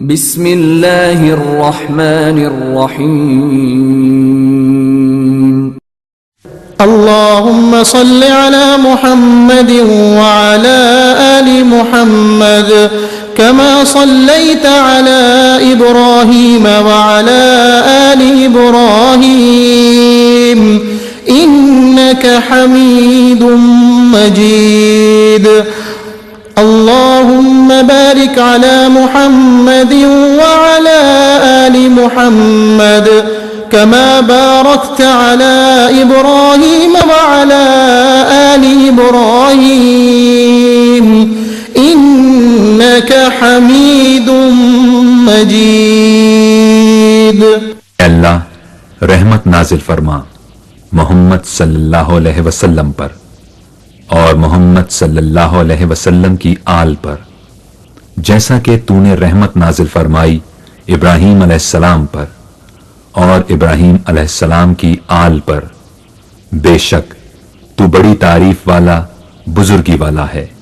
बिस्मिल्लाहिर रहमानिर रहीम। अल्लाहुम्मा सल्लि अला मुहम्मदिन व अला आलि मुहम्मद कमा सल्लैता अला इब्राहीम व अला आलि इब्राहीम इन्नका हमीदुम मजीद। अल्लाहुम्मा बारिक अला मुहम्मदिन व अला आलि मुहम्मद कमा बारकता अला इब्राहीम व अला आलि इब्राहीम इन्नका हमीदुम मजीद। अल्लाह रहमत नाजिल फरमा मोहम्मद सल्लल्लाहु अलैहि वसल्लम पर और मोहम्मद सल्लल्लाहु अलैहि वसल्लम की आल पर, जैसा कि तूने रहमत नाजिल फरमाई इब्राहीम अलैहिस्सलाम पर और इब्राहीम अलैहिस्सलाम की आल पर। बेशक तू बड़ी तारीफ वाला बुजुर्गी वाला है।